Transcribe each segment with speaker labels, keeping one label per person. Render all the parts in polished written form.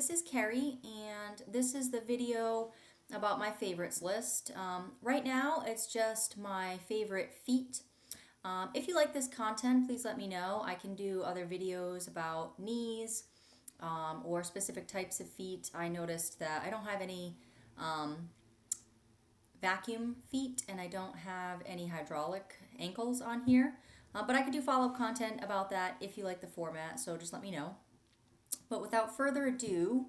Speaker 1: This is Carrie, and this is the video about my favorites list. Right now, it's just my favorite feet. If you like this content, please let me know. I can do other videos about knees or specific types of feet. I noticed that I don't have any vacuum feet and I don't have any hydraulic ankles on here. But I could do follow-up content about that if you like the format, so just let me know. But without further ado,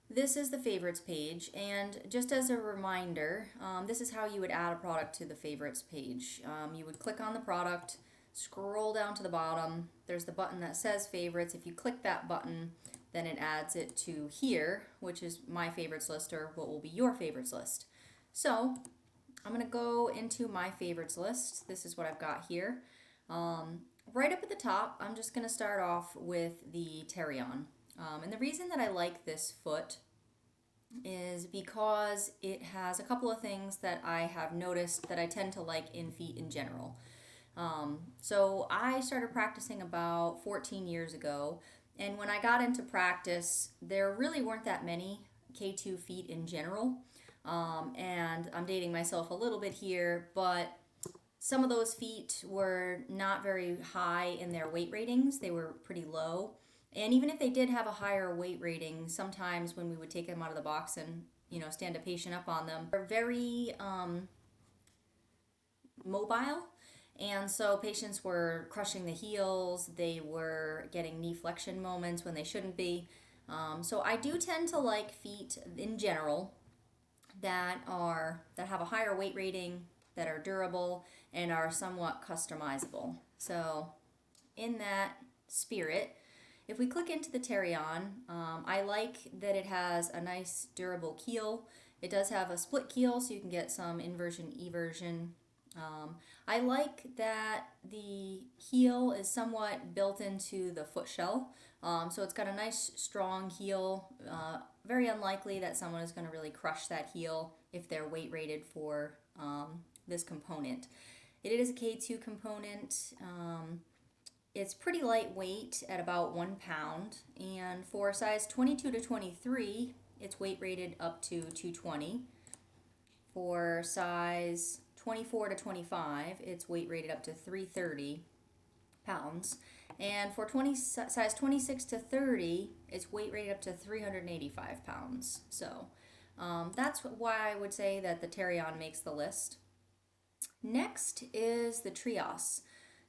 Speaker 1: this is the favorites page, and just as a reminder, this is how you would add a product to the favorites page. You would click on the product, scroll down to the bottom, there's the button that says favorites. If you click that button, then it adds it to here, which is my favorites list, or what will be your favorites list. So I'm going to go into my favorites list. This is what I've got here. Right up at the top, I'm just going to start off with the Terion. And the reason that I like this foot is because it has a couple of things that I have noticed that I tend to like in feet in general. So I started practicing about 14 years ago, and when I got into practice, there really weren't that many K2 feet in general. And I'm dating myself a little bit here, but some of those feet were not very high in their weight ratings. They were pretty low. And even if they did have a higher weight rating, sometimes when we would take them out of the box and stand a patient up on them, they're very mobile. And so patients were crushing the heels. They were getting knee flexion moments when they shouldn't be. So I do tend to like feet in general that have a higher weight rating, that are durable, and are somewhat customizable. So in that spirit, if we click into the Terion, I like that it has a nice durable keel. It does have a split keel, so you can get some inversion, eversion. I like that the heel is somewhat built into the foot shell. So it's got a nice strong heel. Very unlikely that someone is going to really crush that heel if they're weight rated for this component. It is a K2 component. It's pretty lightweight at about 1 pound, and for size 22 to 23, it's weight rated up to 220. For size 24 to 25, it's weight rated up to 330 pounds. And for size 26 to 30, it's weight rated up to 385 pounds. So that's why I would say that the Terion makes the list. Next is the Trios.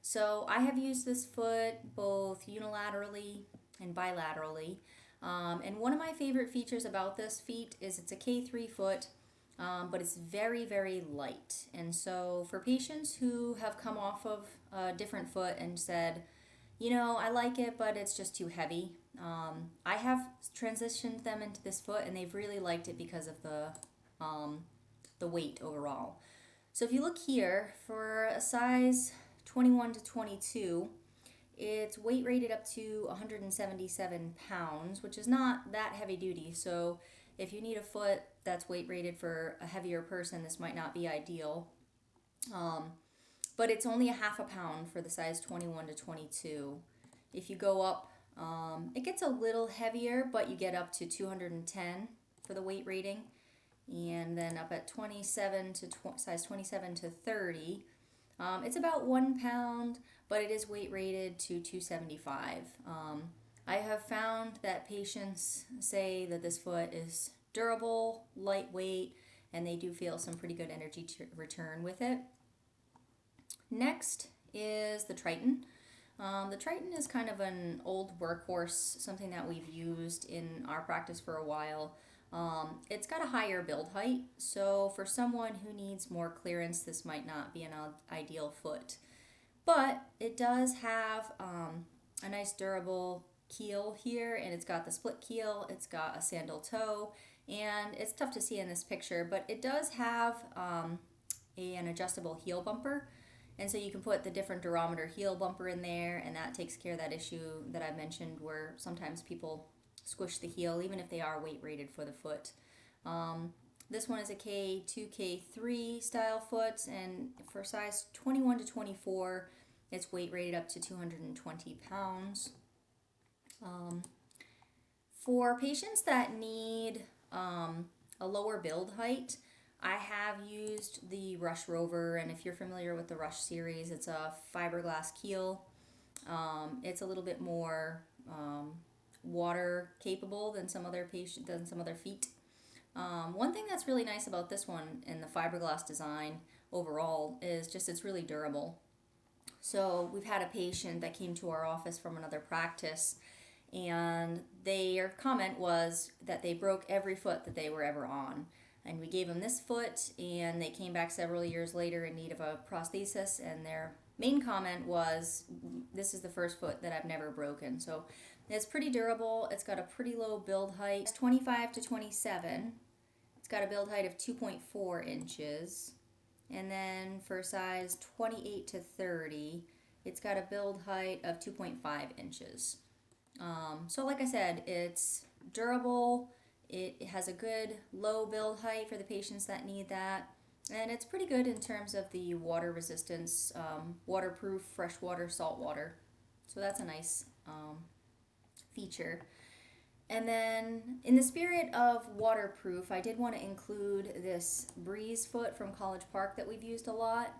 Speaker 1: So I have used this foot both unilaterally and bilaterally. And one of my favorite features about this feet is it's a K3 foot, but it's very, very light. And so for patients who have come off of a different foot and said, I like it, but it's just too heavy, I have transitioned them into this foot, and they've really liked it because of the weight overall. So if you look here, for a size 21 to 22, it's weight rated up to 177 pounds, which is not that heavy duty. So if you need a foot that's weight rated for a heavier person, this might not be ideal. But it's only a half a pound for the size 21 to 22. If you go up, it gets a little heavier, but you get up to 210 for the weight rating. And then up at 27 to size 27 to 30, it's about 1 pound, but it is weight rated to 275. I have found that patients say that this foot is durable, lightweight, and they do feel some pretty good energy return with it. Next is the Triton. The Triton is kind of an old workhorse, something that we've used in our practice for a while. It's got a higher build height, so for someone who needs more clearance, this might not be an ideal foot. But it does have a nice durable keel here, and it's got the split keel, it's got a sandal toe, and it's tough to see in this picture, but it does have an adjustable heel bumper. And so you can put the different durometer heel bumper in there, and that takes care of that issue that I mentioned where sometimes people squish the heel even if they are weight rated for the foot. This one is a K2, K3 style foot, and for size 21 to 24, it's weight rated up to 220 pounds. For patients that need a lower build height, I have used the Rush Rover, and if you're familiar with the Rush series, it's a fiberglass keel. It's a little bit more water capable than some other feet. One thing that's really nice about this one and the fiberglass design overall is just it's really durable. So we've had a patient that came to our office from another practice, and their comment was that they broke every foot that they were ever on. And we gave them this foot, and they came back several years later in need of a prosthesis, and their main comment was, "This is the first foot that I've never broken." So it's pretty durable. It's got a pretty low build height. It's 25 to 27. It's got a build height of 2.4 inches. And then for size 28 to 30, it's got a build height of 2.5 inches. So like I said, it's durable. It has a good low build height for the patients that need that. And it's pretty good in terms of the water resistance, waterproof, freshwater, saltwater. So that's a nice feature. And then, in the spirit of waterproof, I did want to include this Breeze foot from College Park that we've used a lot.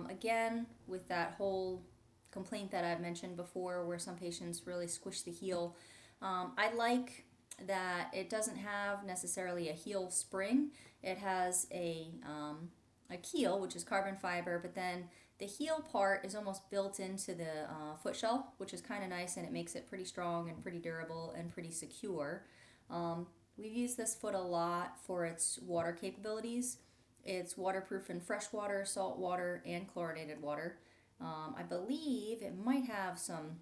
Speaker 1: Again, with that whole complaint that I've mentioned before, where some patients really squish the heel, I like that it doesn't have necessarily a heel spring. It has a keel, which is carbon fiber, but then the heel part is almost built into the foot shell, which is kind of nice, and it makes it pretty strong and pretty durable and pretty secure. We've used this foot a lot for its water capabilities. It's waterproof in freshwater, salt water, and chlorinated water. I believe it might have some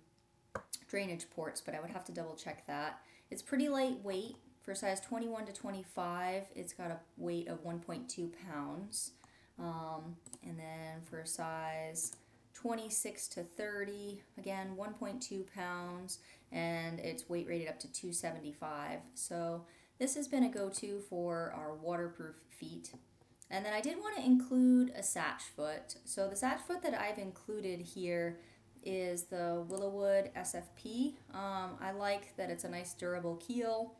Speaker 1: drainage ports, but I would have to double check that. It's pretty lightweight. For size 21 to 25, it's got a weight of 1.2 pounds. And then for size 26 to 30, again, 1.2 pounds, and it's weight rated up to 275. So this has been a go-to for our waterproof feet. And then I did want to include a Satch foot. So the Satch foot that I've included here is the Willowwood SFP. I like that it's a nice durable keel.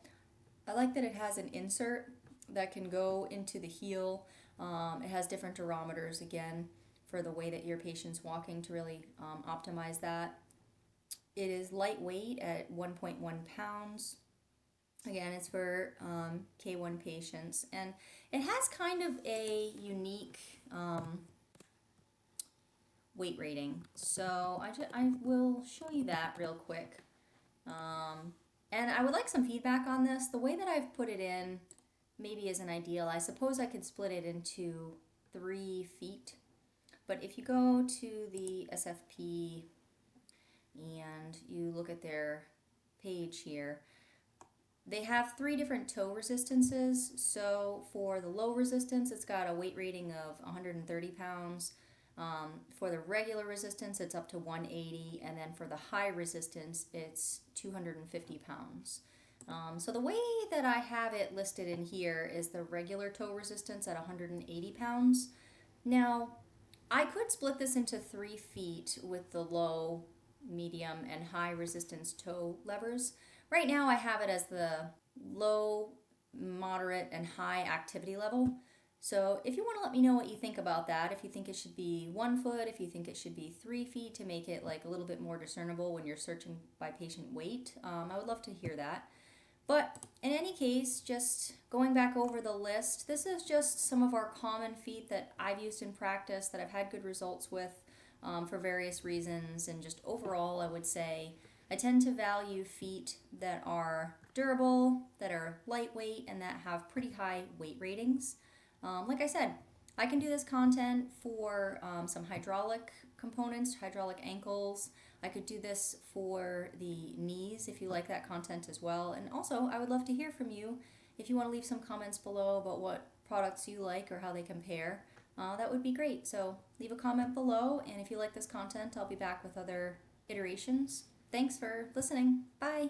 Speaker 1: I like that it has an insert that can go into the heel. It has different durometers, again, for the way that your patient's walking to really optimize that. It is lightweight at 1.1 pounds. Again, it's for K1 patients. And it has kind of a unique weight rating. So I will show you that real quick. And I would like some feedback on this. The way that I've put it in maybe isn't ideal. I suppose I could split it into 3 feet. But if you go to the SFP and you look at their page here, they have 3 different toe resistances. So for the low resistance, it's got a weight rating of 130 pounds. For the regular resistance, it's up to 180, and then for the high resistance, it's 250 pounds. So the way that I have it listed in here is the regular toe resistance at 180 pounds. Now, I could split this into 3 feet with the low, medium, and high resistance toe levers. Right now I have it as the low, moderate, and high activity level. So if you want to let me know what you think about that, if you think it should be 1 foot, if you think it should be 3 feet to make it like a little bit more discernible when you're searching by patient weight, I would love to hear that. But in any case, just going back over the list, this is just some of our common feet that I've used in practice that I've had good results with for various reasons. And just overall, I would say I tend to value feet that are durable, that are lightweight, and that have pretty high weight ratings. Like I said, I can do this content for some hydraulic components, hydraulic ankles. I could do this for the knees if you like that content as well. And also, I would love to hear from you if you want to leave some comments below about what products you like or how they compare. That would be great. So leave a comment below, and if you like this content, I'll be back with other iterations. Thanks for listening. Bye.